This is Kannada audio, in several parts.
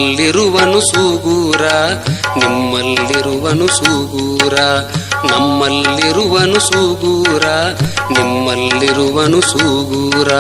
ನಮ್ಮಲ್ಲಿರುವನು ಸೂಗೂರ, ನಿಮ್ಮಲ್ಲಿರುವನು ಸೂಗೂರ, ನಮ್ಮಲ್ಲಿರುವನು ಸೂಗೂರ, ನಿಮ್ಮಲ್ಲಿರುವನು ಸೂಗೂರ.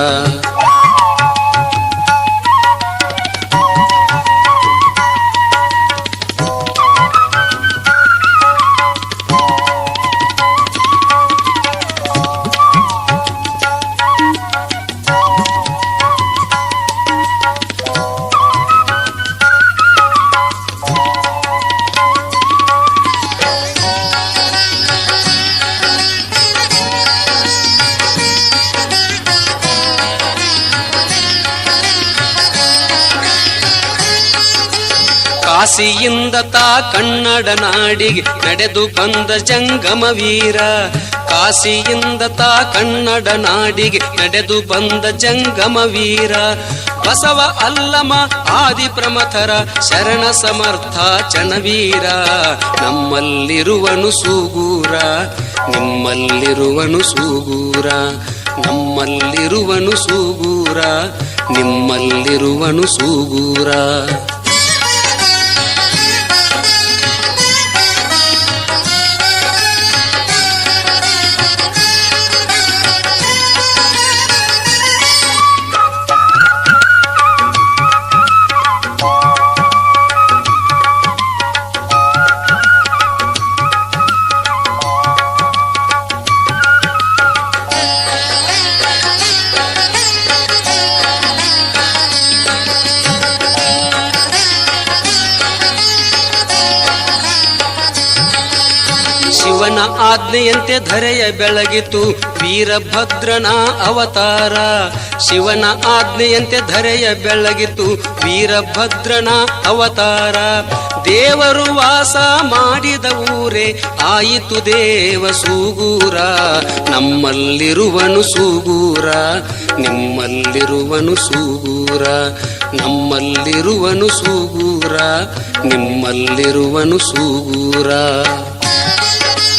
ಕಾಶಿಯಿಂದ ತಾ ಕನ್ನಡ ನಾಡಿಗೆ ನಡೆದು ಬಂದ ಜಂಗಮ ವೀರ, ಕಾಶಿಯಿಂದ ತಾ ಕನ್ನಡ ನಾಡಿಗೆ ನಡೆದು ಬಂದ ಜಂಗಮ ವೀರ. ಬಸವ ಅಲ್ಲಮ ಆದಿ ಪ್ರಮಥರ ಶರಣ ಸಮರ್ಥ ಚಣವೀರ. ನಮ್ಮಲ್ಲಿರುವನು ಸೂಗೂರ, ನಿಮ್ಮಲ್ಲಿರುವನು ಸೂಗೂರ, ನಮ್ಮಲ್ಲಿರುವನು ಸೂಗೂರ, ನಿಮ್ಮಲ್ಲಿರುವನು ಸೂಗೂರ. ಶಿವನ ಆಜ್ಞೆಯಂತೆ ಧರೆಯ ಬೆಳಗಿತು ವೀರಭದ್ರನ ಅವತಾರ, ಶಿವನ ಆಜ್ಞೆಯಂತೆ ಧರೆಯ ಬೆಳಗಿತು ವೀರಭದ್ರನ ಅವತಾರ. ದೇವರು ವಾಸ ಮಾಡಿದ ಊರೇ ಆಯಿತು ದೇವ ಸೂಗೂರ. ನಮ್ಮಲ್ಲಿರುವನು ಸೂಗೂರ, ನಿಮ್ಮಲ್ಲಿರುವನು ಸೂಗೂರ, ನಮ್ಮಲ್ಲಿರುವನು ಸೂಗೂರ, ನಿಮ್ಮಲ್ಲಿರುವನು ಸೂಗೂರ.